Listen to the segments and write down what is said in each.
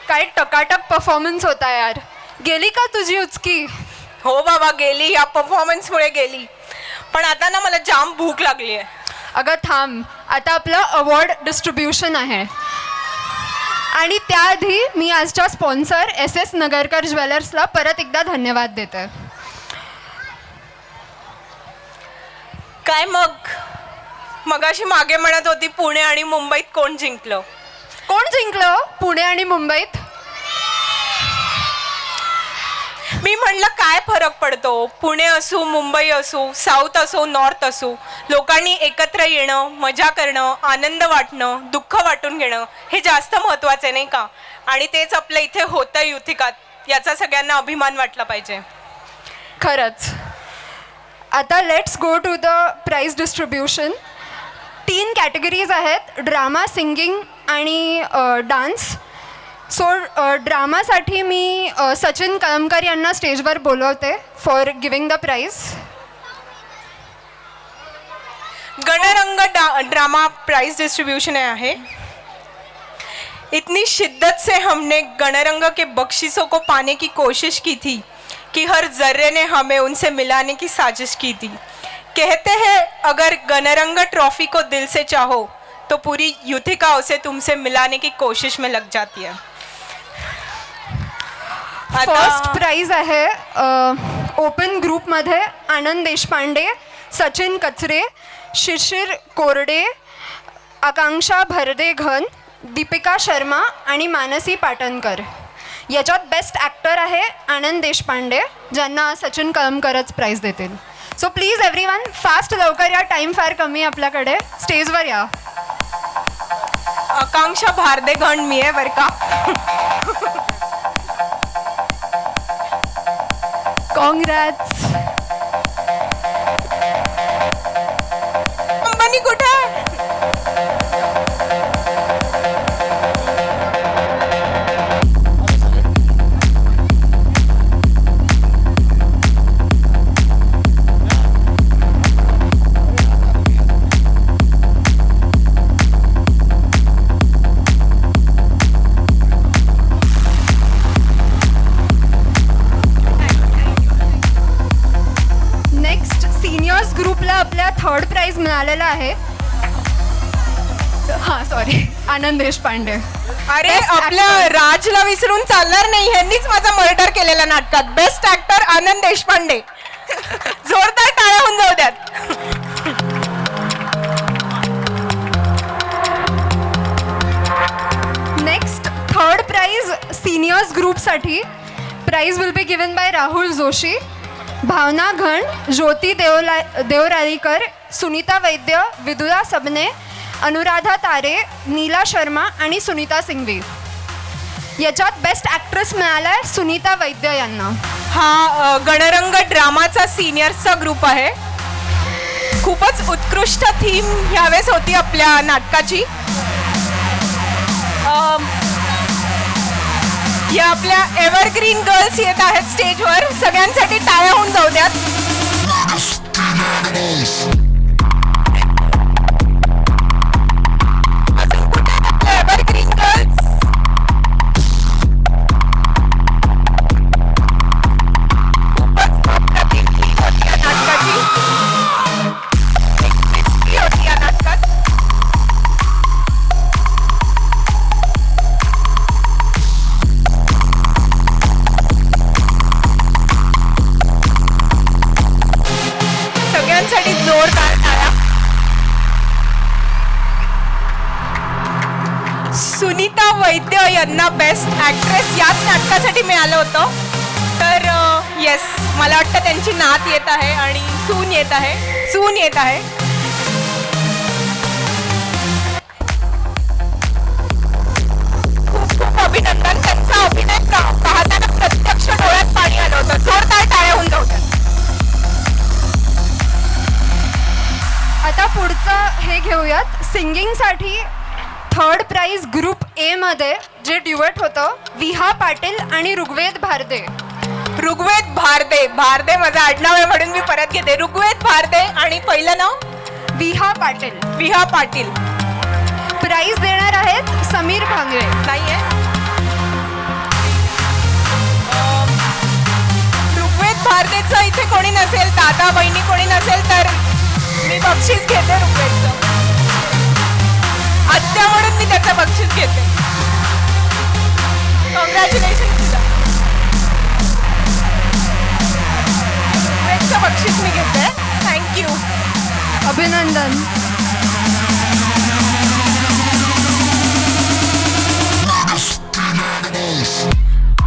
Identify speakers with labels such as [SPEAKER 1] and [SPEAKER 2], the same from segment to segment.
[SPEAKER 1] काय टकाटक परफॉर्मन्स होता यार. गेली का तुझी उचकी?
[SPEAKER 2] हो बाबा गेली, या परफॉर्मन्समुळे गेली. पण आता ना मला जाम भूक लागली आहे.
[SPEAKER 1] अगं थांब, आता आपलं अवॉर्ड डिस्ट्रीब्युशन आहे. आणि त्याआधी मी आजच्या स्पॉन्सर SS नगरकर ज्वेलर्सला परत एकदा धन्यवाद देते.
[SPEAKER 2] काय मगाशी मागे म्हणत होती पुणे आणि मुंबईत कोण जिंकलं?
[SPEAKER 1] कोण जिंकलं पुणे आणि मुंबईत?
[SPEAKER 2] मी म्हणलं काय फरक पडतो, पुणे असू मुंबई असू साऊथ असो नॉर्थ असू, लोकांनी एकत्र येणं, मजा करणं, आनंद वाटणं, दुःख वाटून घेणं हे जास्त महत्त्वाचे नाही का? आणि तेच आपल्या इथे होतं युथिकात. याचा सगळ्यांना अभिमान वाटला पाहिजे.
[SPEAKER 1] खरंच. आता let's go to the prize distribution. 3 categories आहेत, ड्रामा, सिंगिंग आणि डान्स. सो ड्रामासाठी मी सचिन कळमकर यांना स्टेजवर बोलवते for giving the prize.
[SPEAKER 2] Ganrang drama prize distribution आहे. इतनी शिद्दत से हमने गणरंग के बख्शिशों को पाने की कोशिश की थी कि हर जर्रे ने हमें उनसे मिलाने की साजिश की थी. कहते हैं अगर गणरंग ट्रॉफी को दिल से चाहो तो पूरी युथिका उसे तुमसे मिलाने की कोशिश में लग जाती है.
[SPEAKER 1] फर्स्ट प्राइज आहे ओपन ग्रुपमध्ये आनंद देशपांडे, सचिन कचरे, शिशिर कोरडे, आकांक्षा भरदेघन, दीपिका शर्मा आणि मानसी पाटणकर. याच्यात बेस्ट ॲक्टर आहे आनंद देशपांडे, ज्यांना सचिन कळमकरच प्राइज देतील. सो प्लीज एव्हरीवन फास्ट लवकर या, टाईम फार कमी आहे आपल्याकडे. स्टेजवर या.
[SPEAKER 2] आकांक्षा भारदेघन मी आहे बरं का.
[SPEAKER 1] कॉंग्रॅट्स.
[SPEAKER 2] अंबानी कुठे आहे?
[SPEAKER 1] ग्रुपला आपल्या थर्ड प्राइज मिळालेला आहे. हां सॉरी, आनंद देशपांडे.
[SPEAKER 2] अरे आपल्या राजला विसरून चालणार नाही. ह्यांनीच माझा मर्डर केलेला नाटकात. Best actor Anand Deshpande. जोरदार टाळ्या होऊन जाऊ द्यात.
[SPEAKER 1] फर्स्ट ग्रुपसाठी prize will be given by Rahul Joshi, Bhavana Ghan, Jyoti देवरालीकर, Sunita वैद्य, विदुला सबने, अनुराधा तारे, नीला शर्मा आणि सुनीता सिंघवी. याच्यात बेस्ट ॲक्ट्रेस मिळाला आहे सुनीता वैद्य यांना.
[SPEAKER 2] हा गणरंग ड्रामाचा सिनियर्सचा ग्रुप आहे. खूपच उत्कृष्ट थीम ह्यावेळेस होती आपल्या नाटकाची. या आपल्या एव्हरग्रीन गर्ल्स येत आहेत स्टेजवर. सगळ्यांसाठी टाळ्या होऊन जाऊ द्यात. एव्हरग्रीन गर्ल्स नाटकाची होती या नाटकात. सगळ्यांसाठी जोरदार टाळ्या. सुनीता वैद्य यांना बेस्ट ॲक्ट्रेस याच नाटकासाठी मिळालं होतं. तर येस, मला वाटतं त्यांची नात येत आहे आणि सून येत आहे. खूप खूप अभिनंदन. त्यांचा अभिनय पाहताना प्रत्यक्ष डोळ्यात पाणी आलं होतं. जोरदार टाळ्या होऊन जाऊ द्या.
[SPEAKER 1] आता पुढचं हे घेऊयात. सिंगिंगसाठी थर्ड प्राईज ग्रुप ए मध्ये जे ड्युएट होतं विहा पाटील आणि ऋग्वेद भारदे.
[SPEAKER 2] ऋग्वेद भारदे माझं आडनाव आहे म्हणून मी परत घेते. ऋग्वेद भारदे आणि पहिलं नाव
[SPEAKER 1] विहा पाटील. प्राईज देणार आहेत समीर भांगरे.
[SPEAKER 2] नाहीये. ऋग्वेद भारदेचं इथे कोणी नसेल, दादा बहिणी कोणी नसेल तर मी बक्षीस घेते ऋग्वेदचं. आत्या म्हणून मी त्याचं बक्षीस घेते. कॉंग्रॅच्युलेशन. ऋग्वेदचं बक्षीस मी घेते. थँक्यू.
[SPEAKER 1] अभिनंदन.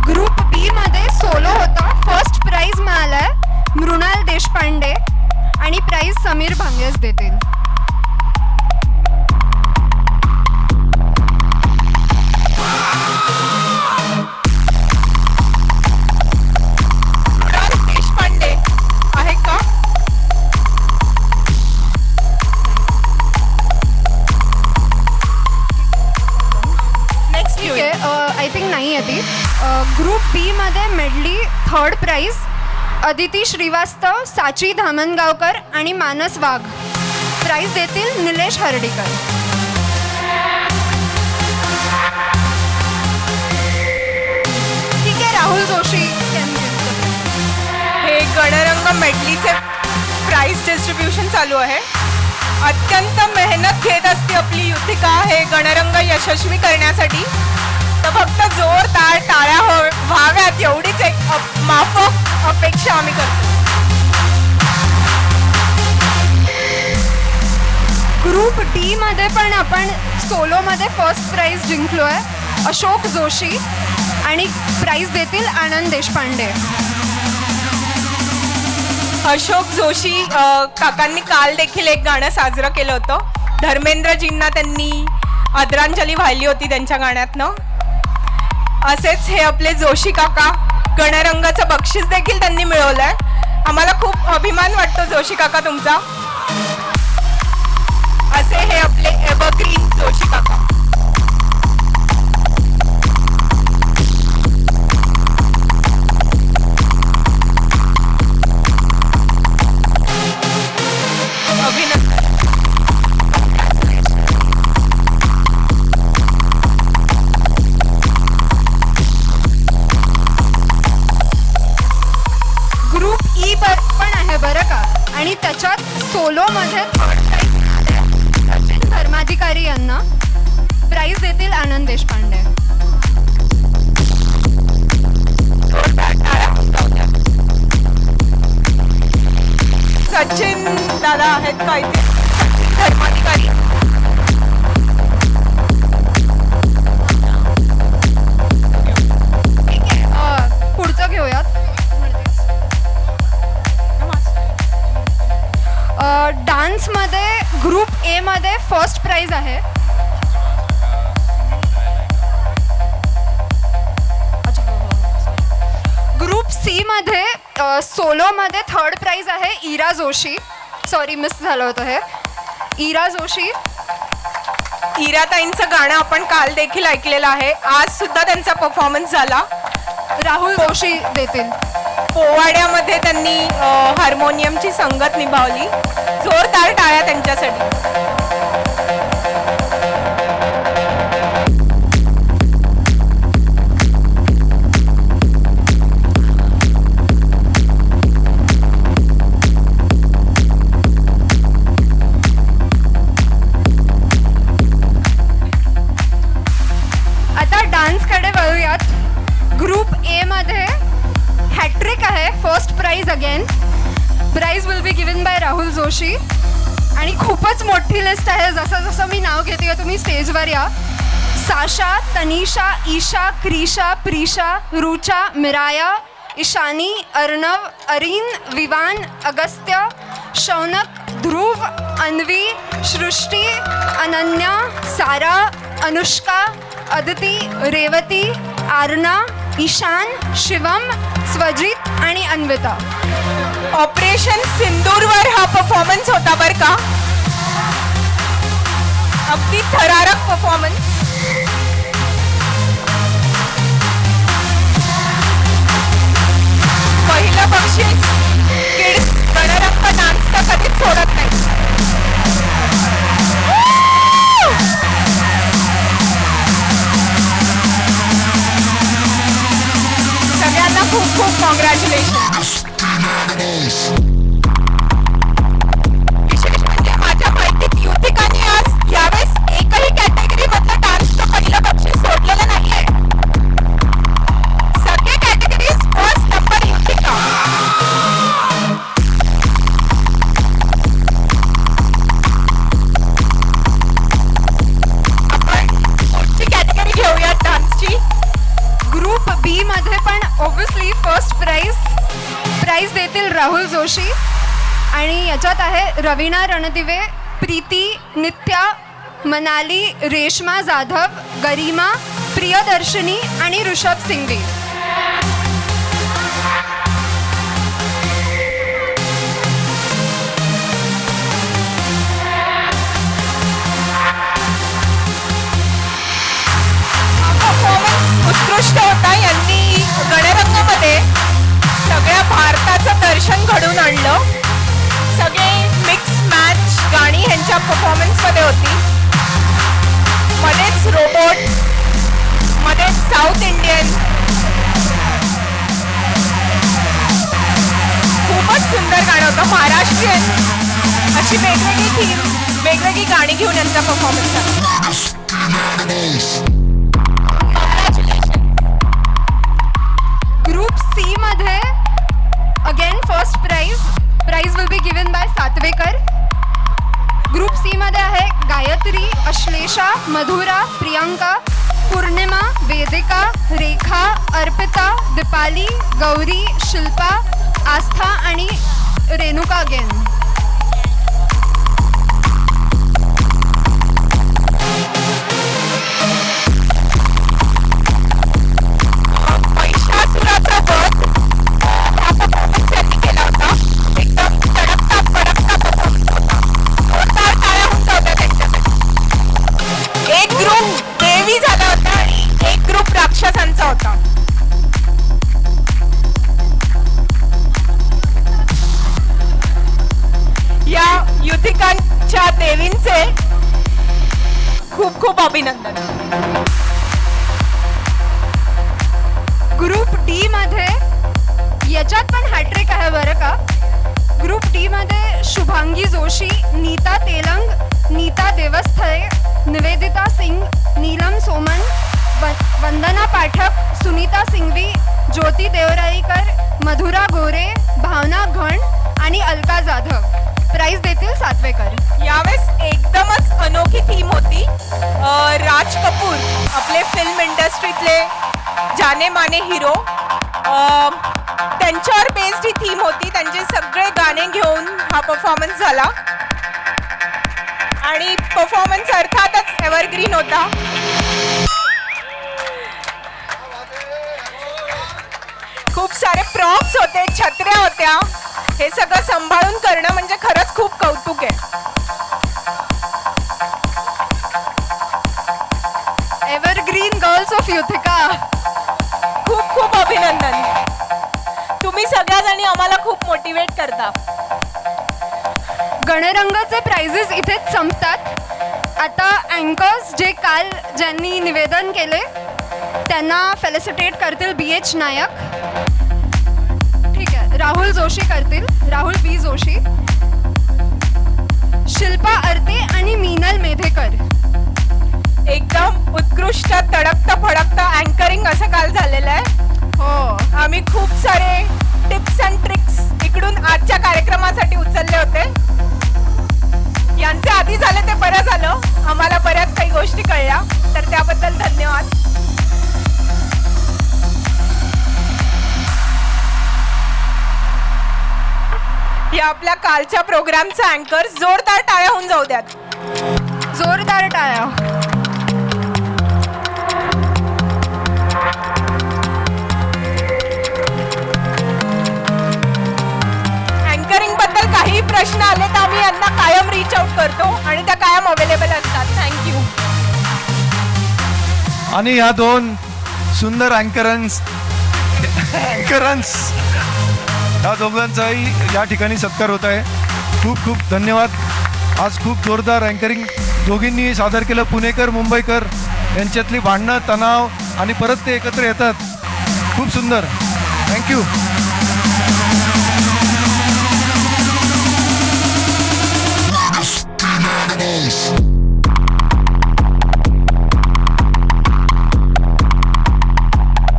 [SPEAKER 1] ग्रुप बी मध्ये सोलो होता. फर्स्ट प्राइज मिळालाय मृणाल देशपांडे आणि प्राइज समीर भांगेस देतील.
[SPEAKER 2] देशपांडे आहे का? नेक्स्ट
[SPEAKER 1] ठीक आहे. आय थिंक नाही आहे ती. ग्रुप बी मध्ये medley third prize Aditi Shrivastava, Sachi Dhamangaonkar आणि मानस वाघ. प्राइज देतील निलेश हर्डीकर. ठीक आहे. राहुल जोशी यांनी.
[SPEAKER 2] हे गणरंग मेडलीचे प्राइज डिस्ट्रीब्युशन चालू आहे. अत्यंत मेहनत घेत असते आपली युथिका हे गणरंग यशस्वी करण्यासाठी. तर फक्त जोरदार टाळ्या व्हाव्यात एवढीच एक माफक अपेक्षा आम्ही करतो.
[SPEAKER 1] ग्रुप डी मध्ये पण आपण सोलो मध्ये फर्स्ट प्राइज जिंकलोय. अशोक जोशी आणि प्राइज देतील आनंद देशपांडे.
[SPEAKER 2] अशोक जोशी काकांनी काल देखील एक गाणं साजरं केलं होतं. धर्मेंद्रजींना त्यांनी आदरांजली वाहिली होती त्यांच्या गाण्यातनं. असेच हे आपले जोशी काका गणरंगाचं बक्षीस देखील त्यांनी मिळवलंय. आम्हाला खूप अभिमान वाटतो जोशी काका तुमचा. असे हे आपले एव्हरग्रीन जोशी काका. अभिनंदन.
[SPEAKER 1] ग्रुप ई पण आहे बरं का. आणि त्याच्यात सोलो मध्ये सचिन धर्माधिकारी यांना. प्राइज देतील आनंद देशपांडे.
[SPEAKER 2] सचिन दादा आहेत का इथे? धर्माधिकारी.
[SPEAKER 1] डान्समध्ये ग्रुप ए मध्ये फर्स्ट प्राइज आहे. ग्रुप सी मध्ये सोलोमध्ये थर्ड प्राइज आहे इरा जोशी. सॉरी मिस झालं होतं हे. इरा जोशी.
[SPEAKER 2] इराताईंचं गाणं आपण काल देखील ऐकलेलं आहे. आज सुद्धा त्यांचा परफॉर्मन्स झाला.
[SPEAKER 1] राहुल जोशी देतील.
[SPEAKER 2] पोवाड्यामध्ये त्यांनी हार्मोनियमची संगत निभावली. जोरदार टाळ्या त्यांच्यासाठी.
[SPEAKER 1] आता डान्सकडे वळूयात. ग्रुप ए मध्ये हॅट्रिक आहे. First prize again. Prize will be given by Rahul Joshi. आणि खूपच मोठी लिस्ट आहे. जसं जसं मी नाव घेते तुम्ही स्टेजवर या. साशा, तनिषा, ईशा, क्रिशा, प्रिशा, रुचा, मिराया, ईशानी, अर्णव, अरीन, विवान, अगस्त्य, शौनक, ध्रुव, अन्वी, सृष्टी, अनन्या, सारा, अनुष्का, अदिती, रेवती, आर्ना, ईशान, शिवम, स्वजित आणि अन्विता.
[SPEAKER 2] ऑपरेशन सिंदूरवर हा परफॉर्मन्स होता बरं का. अगदी थरारक परफॉर्मन्स. पहिलं बक्षीस किड्स गणरंग डान्स तर कधीच सोडत नाही. सगळ्यांना खूप खूप कॉंग्रॅच्युलेशन. विशेष म्हणजे माझ्या माहितीत युथिकांनी आज यावेळेस एकही कॅटेगरी मधलं डान्सचं पहिलं बक्षीस सोडलेलं नाहीये. सगळे कॅटेगरीज फर्स्ट नंबर युथिका. आपण पुढची कॅटेगरी घेऊयात डान्सची.
[SPEAKER 1] ग्रुप बी मध्ये पण ऑब्विसली फर्स्ट प्राइज देतील राहुल जोशी. आणि याच्यात आहे रवीना रणदिवे, प्रीती, नित्या, मनाली, रेश्मा जाधव, गरिमा, प्रियदर्शनी आणि ऋषभ सिंघवी.
[SPEAKER 2] परफॉर्मन्स उत्कृष्ट होता. यांनी गणरंगमध्ये सगळ्या भारताचं दर्शन घडवून आणलं. सगळे मिक्स मॅच गाणी ह्यांच्या परफॉर्मन्समध्ये होती. मध्येच रोबोट, मध्येच साऊथ इंडियन. खूपच सुंदर गाणं होतं. महाराष्ट्रीयन अशी वेगवेगळी थीम, वेगवेगळी गाणी घेऊन यांचा परफॉर्मन्स झाला.
[SPEAKER 1] ग्रुप सी मध्ये again first prize will be given by Satvekar. Group C मध्ये आहे गायत्री, अश्लेषा, मधुरा, प्रियंका, पूर्णिमा, वेदिका, रेखा, अर्पिता, दीपाली, गौरी, शिल्पा, आस्था आणि रेणुका अगेन.
[SPEAKER 2] महिषासुराचा वध हा परफॉर्मन्स यांनी केला होता. एकदम तडकता फडकता परफॉर्मन्स होता. जोरदार टाळ्या होत्या त्यांच्यासाठी. एक ग्रुप देवी झाला होता आणि एक ग्रुप राक्षसांचा होता. या युथिकांच्या देवींचे खूप खूप अभिनंदन.
[SPEAKER 1] ग्रुप डी मध्ये याच्यात पण हॅट्रिक आहे बरं का. ग्रुप डी मध्ये शुभांगी जोशी, नीता तेलंग, नीता देवस्थळे, निवेदिता सिंग, नीलम सोमन, वंदना पाठक, सुनीता सिंघवी, ज्योती देवराईकर, मधुरा गोरे, भावना घण आणि अलका जाधव. प्राइज देतील सातवेकर.
[SPEAKER 2] यावेळेस एकदमच अनोखी थीम होती. राज कपूर आपले फिल्म इंडस्ट्रीतले जाने माने हिरो, त्यांच्यावर बेस्ड ही थीम होती. त्यांचे सगळे गाणे घेऊन हा परफॉर्मन्स झाला. आणि परफॉर्मन्स अर्थातच एव्हरग्रीन होता. खूप सारे प्रॉप्स होते, छत्र्या होत्या. हे सगळं सांभाळून करणं म्हणजे खरंच खूप कौतुक आहे.
[SPEAKER 1] Evergreen girls of Yuthika.
[SPEAKER 2] खूप खूप अभिनंदन. तुम्ही सगळ्या जणी आम्हाला खूप मोटिवेट करता.
[SPEAKER 1] गणरंगाचे प्राइजेस इथेच संपतात. आता अँकर्स जे काल ज्यांनी निवेदन केले त्यांना फेलिसिटेट करतील BH नायक. ठीक आहे, राहुल जोशी करतील, राहुल B जोशी, शिल्पा अर्ते आणि मीनल मेधेकर.
[SPEAKER 2] एकदम उत्कृष्ट तडकतं फडकतं अँकरिंग असं काल झालेलं आहे.
[SPEAKER 1] हो,
[SPEAKER 2] आम्ही खूप सारे टिप्स अँड ट्रिक्स इकडून आजच्या कार्यक्रमासाठी उचलले होते. यांचे आधी झाले ते बरं झालं, आम्हाला बऱ्याच काही गोष्टी कळल्या, तर त्याबद्दल धन्यवाद. या आपल्या कालच्या प्रोग्रामचा अँकर जोरदार टाळ्या होऊन जाऊ द्यात.
[SPEAKER 1] जोरदार टाळ्या.
[SPEAKER 2] अँकरिंग बद्दल काही प्रश्न आले तर आम्ही यांना कायम रीच आउट करतो आणि त्या कायम अवेलेबल असतात. थँक्यू.
[SPEAKER 3] आणि ह्या दोन सुंदर अँकरन्स ह्या दोघांचाही या ठिकाणी सत्कार होत आहे. खूप खूप धन्यवाद. आज खूप जोरदार अँकरिंग दोघींनी सादर केलं. पुणेकर मुंबईकर यांच्यातली भांडणं, तणाव आणि परत ते एकत्र येतात. खूप सुंदर. थँक्यू.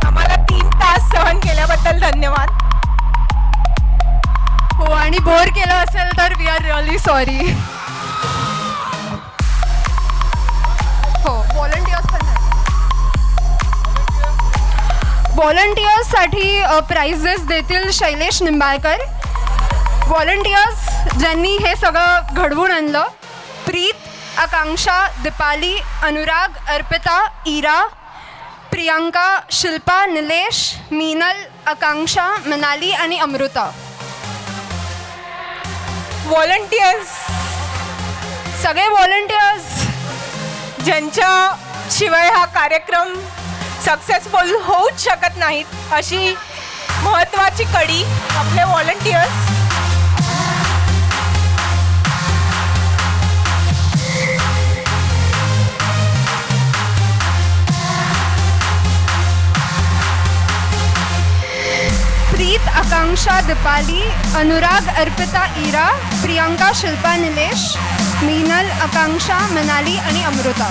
[SPEAKER 2] आम्हाला 3 तास सहन केल्याबद्दल धन्यवाद.
[SPEAKER 1] हो, आणि बोर केलं असेल तर वी आर रिअली सॉरी. हो, व्हॉलंटियर्स पण व्हॉलंटियर्ससाठी प्राइजेस देतील शैलेश निंबाळकर. व्हॉलंटियर्स ज्यांनी हे सगळं घडवून आणलं: प्रीत, आकांक्षा, दीपाली, अनुराग, अर्पिता, इरा, प्रियांका, शिल्पा, निलेश, मीनल, आकांक्षा, मनाली आणि अमृता.
[SPEAKER 2] व्हॉलंटियर्स
[SPEAKER 1] सगळे व्हॉलंटियर्स
[SPEAKER 2] ज्यांच्या शिवाय हा कार्यक्रम सक्सेसफुल होऊच शकत नाहीत, अशी महत्त्वाची कडी आपले व्हॉलंटियर्स.
[SPEAKER 1] प्रीत, आकांक्षा, दीपाली, अनुराग, अर्पिता, इरा, प्रियांका, शिल्पा, निलेश, मीनल, आकांक्षा, मनाली आणि अमृता.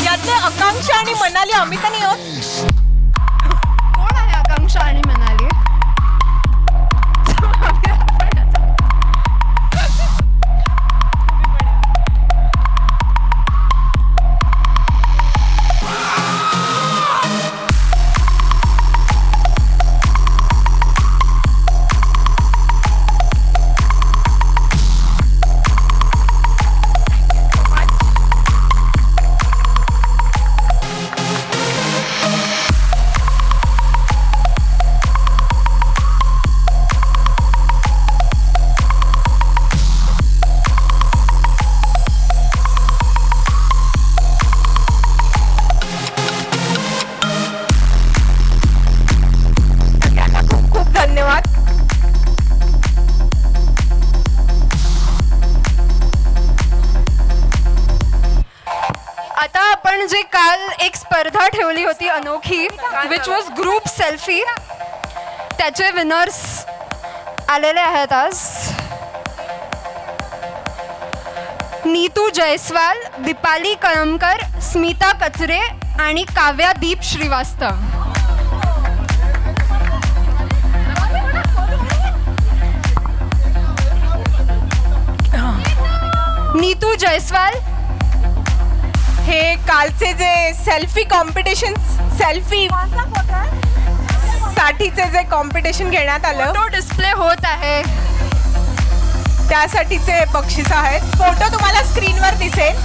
[SPEAKER 2] यातले आकांक्षा आणि मनाली आम्ही तर नाही आहोत.
[SPEAKER 1] कोण आहे आकांक्षा आणि मनाली? जे काल एक स्पर्धा ठेवली होती अनोखी, विच वॉज ग्रुप सेल्फी, त्याचे विनर्स आलेले आहेत आज. नीतू जयस्वाल, दीपाली कळमकर, स्मिता कचरे आणि काव्या दीप श्रीवास्तव. नीतू जयस्वाल
[SPEAKER 2] हे कालचे जे सेल्फी कॉम्पिटिशन, सेल्फी साठीचे जे कॉम्पिटिशन घेण्यात आलं,
[SPEAKER 1] तो डिस्प्ले होत आहे.
[SPEAKER 2] त्यासाठीचे बक्षीस आहेत. फोटो तुम्हाला स्क्रीनवर दिसेल.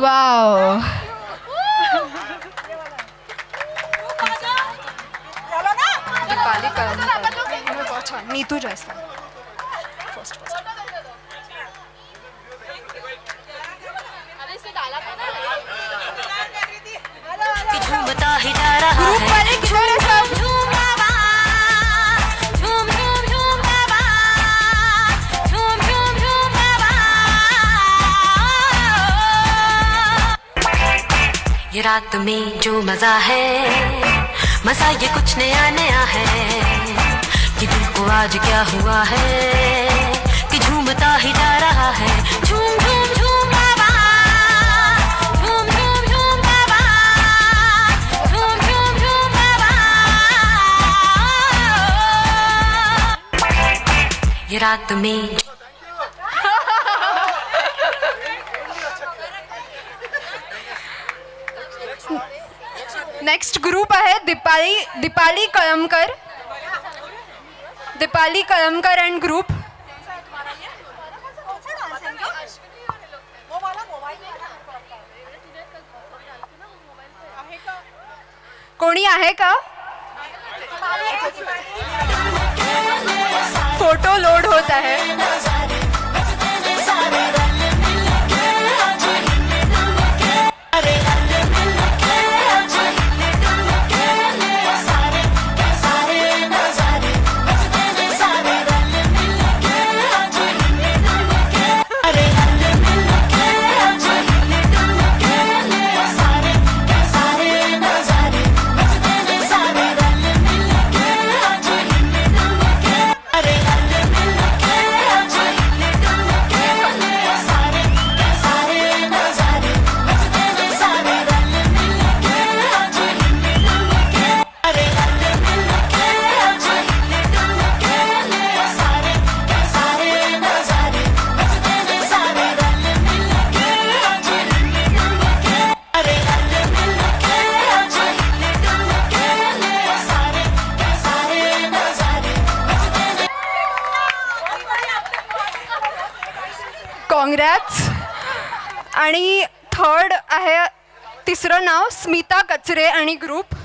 [SPEAKER 1] वाव. दीपाली कळमकर. छान. नीतू जयस्वाल.
[SPEAKER 4] झूमता ही जा रहा
[SPEAKER 1] ग्रुप
[SPEAKER 4] है
[SPEAKER 1] वाले किधर है सब?
[SPEAKER 4] झूम बाबा झूम झूम झूम बाबा झूम झूम झूम बाबा ये रात में जो मजा है मजा ये कुछ नया नया है कि दिल को आज क्या हुआ है कि झूमता ही जा रहा है झूम झूम झूम बाबा झूम झूम झूम बाबा झूम झूम झूम बाबा ये रात में
[SPEAKER 1] नेक्स्ट ग्रुप आहे दीपाली कळमकर. Deepali Kalamkar and group. कोणी आहे का? फोटो लोड होत आहे. कॉंग्रॅट्स. आणि थर्ड आहे, तिसरं नाव स्मिता कचरे आणि ग्रुप.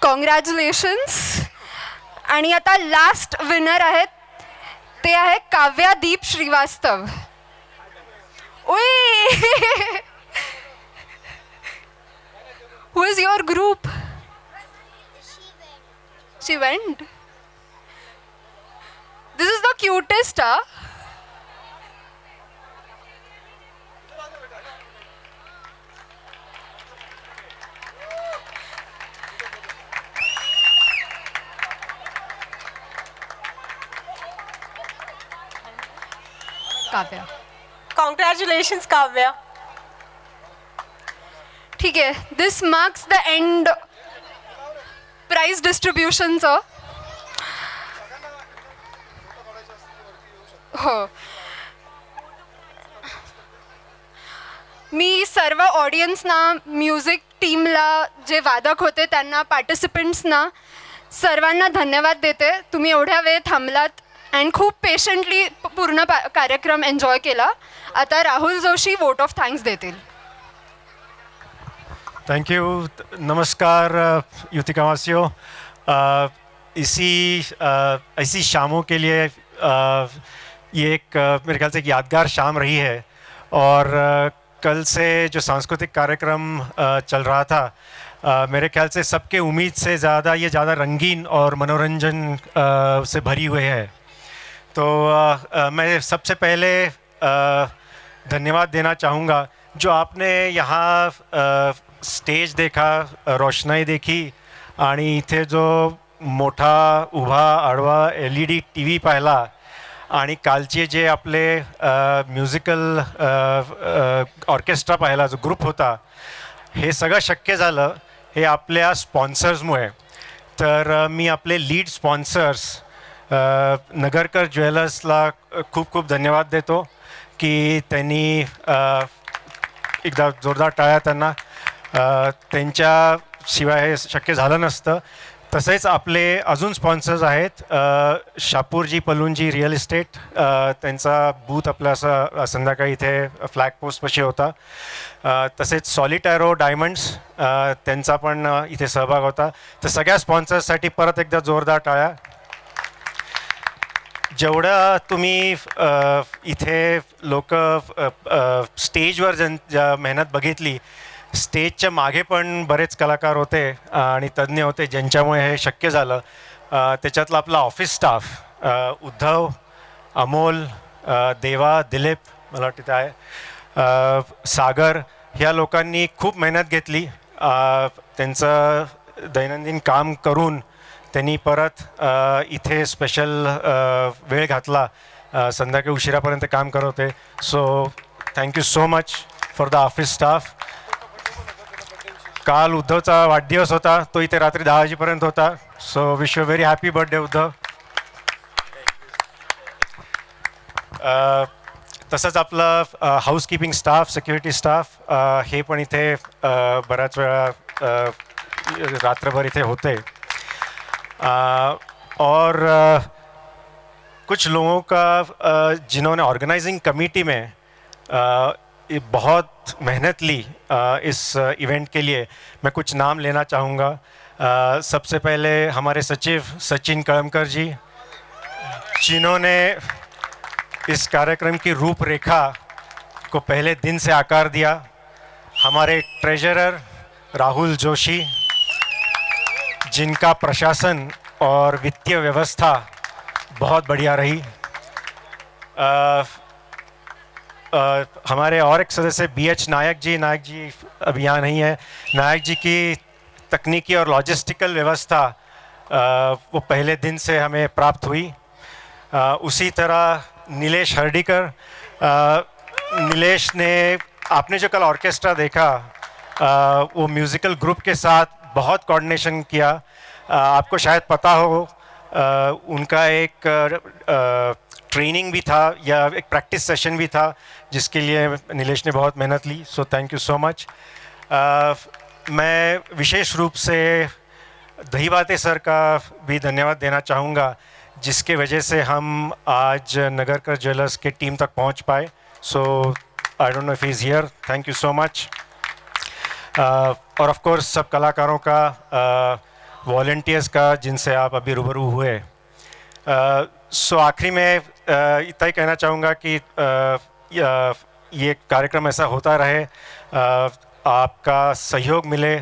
[SPEAKER 1] कॉंग्रॅच्युलेशन्स. आणि आता लास्ट विनर आहेत, ते आहे काव्यादीप श्रीवास्तव. ओय. Who is your group? She went. This is the cutest. Kavya.
[SPEAKER 2] Congratulations Kavya.
[SPEAKER 1] ठीक आहे. This marks the end prize डिस्ट्रीब्युशनचं. हो. मी सर्व ऑडियन्सना, म्युझिक टीमला, जे वादक होते त्यांना, पार्टिसिपंट्सना सर्वांना धन्यवाद देते. तुम्ही एवढ्या वेळ थांबलात अँड खूप पेशंटली पूर्ण कार्यक्रम एन्जॉय केला. आता Rahul Joshi vote of thanks देतील.
[SPEAKER 5] Thank you. नमस्कार युतिका वासियों. ऐसी शामों के लिए ये एक मेरे ख्याल से एक यादगार शाम रही है. और कल से जो सांस्कृतिक कार्यक्रम चल रहा था मेरे ख्याल से सबके उम्मीद से ज़्यादा ये ज़्यादा रंगीन और मनोरंजन से भरी हुई है. तो मैं सबसे पहले धन्यवाद देना चाहूँगा जो आपने यहाँ स्टेज देखा, रोषणाई देखी आणि इथे जो मोठा उभा आडवा LED TV पाहिला आणि कालचे जे आपले म्युझिकल ऑर्केस्ट्रा पाहिला जो ग्रुप होता, हे सगळं शक्य झालं हे आपल्या स्पॉन्सर्समुळे. तर मी आपले लीड स्पॉन्सर्स नगरकर ज्वेलर्सला खूप खूप धन्यवाद देतो की त्यांनी एकदा जोरदार टाळ्या त्यांना. त्यांच्याशिवाय हे शक्य झालं नसतं. तसेच आपले अजून स्पॉन्सर्स आहेत शापूरजी पलूनजी रिअल इस्टेट. त्यांचा बूथ आपला असं संध्याकाळी इथे फ्लॅग पोस्टपाशी होता. तसेच सॉलिटॅरो डायमंड्स त्यांचा पण इथे सहभाग होता. तर सगळ्या स्पॉन्सर्ससाठी परत एकदा जोरदार टाळ्या. जेवढं तुम्ही इथे लोक स्टेजवर ज्या मेहनत बघितली, स्टेजच्या मागे पण बरेच कलाकार होते आणि तज्ज्ञ होते ज्यांच्यामुळे हे शक्य झालं. त्याच्यातला आपला ऑफिस स्टाफ उद्धव, अमोल, देवा, दिलीप मला वाटतं ते आहे, सागर, ह्या लोकांनी खूप मेहनत घेतली. त्यांचं दैनंदिन काम करून त्यांनी परत इथे स्पेशल वेळ घातला. संध्याकाळी उशिरापर्यंत काम करत होते. So thank you so much for the office staff. काल उद्धवचा वाढदिवस होता, तो इथे रात्री 10 वाजेपर्यंत होता. So wish you very happy birthday Uddhav. तसंच आपलं हाऊसकीपिंग स्टाफ, सिक्युरिटी स्टाफ हे पण इथे बऱ्याच वेळा रात्रभर इथे होते. और कुछ लोगों का जिन्होंने ऑर्गेनाइजिंग कमेटी में बहुत मेहनत ली इस इवेंट के लिए, मैं कुछ नाम लेना चाहूँगा. सबसे पहले हमारे सचिव सचिन कळमकर जी, जिन्होंने इस कार्यक्रम की रूपरेखा को पहले दिन से आकार दिया. हमारे ट्रेजरर राहुल जोशी, जिनका प्रशासन और वित्तीय व्यवस्था बहुत बढ़िया रही. हमारे और एक सदस्य BH नायक जी अभी यहाँ नहीं है. नायक जी की तकनीकी और लॉजिस्टिकल व्यवस्था वो पहले दिन से हमें प्राप्त हुई. उसी तरह नीलेश हर्डीकर, नीलेश ने आपने जो कल ऑर्केस्ट्रा देखा वो म्यूज़िकल ग्रुप के साथ बहुत कोऑर्डिनेशन किया. आपको शायद पता हो उनका एक ट्रेनिंग भी था या एक प्रैक्टिस सेशन भी था जिसके लिए नीलेश ने बहुत मेहनत ली. So thank you so much. मैं विशेष रूप से दहीबाते सर का भी धन्यवाद देना चाहूँगा जिसके वजह से हम आज नगरकर ज्वेलर्स के टीम तक पहुँच पाए. So I don't know if he is here. Thank you so much. और ऑफ कोर्स सब कलाकारों का, वॉलंटियर्स का जिनसे आप अभी रूबरू हुए. सो आखिरी में इतना ही कहना चाहूँगा कि ये कार्यक्रम ऐसा होता रहे, आपका सहयोग मिले,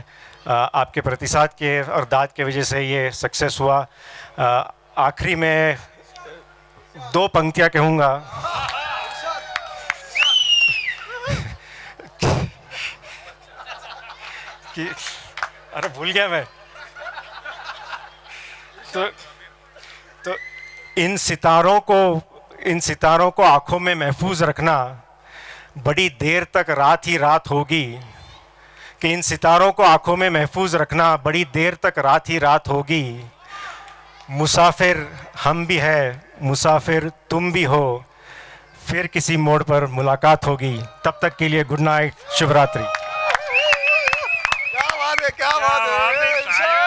[SPEAKER 5] आपके प्रतिसाद के और दाद के वजह से ये सक्सेस हुआ. आखिरी में 2 पंक्तियाँ कहूँगा. कि अरे भूल गया मैं. तो इन सितारों को आंखों में महफूज रखना बड़ी देर तक रात ही रात होगी. कि इन सितारों को आंखों में महफूज रखना बड़ी देर तक रात ही रात होगी. मुसाफिर हम भी है, मुसाफिर तुम भी हो, फिर किसी मोड़ पर मुलाकात होगी. तब तक के लिए गुड नाइट, शुभ रात्रि.
[SPEAKER 3] क्या बात है, क्या बात है.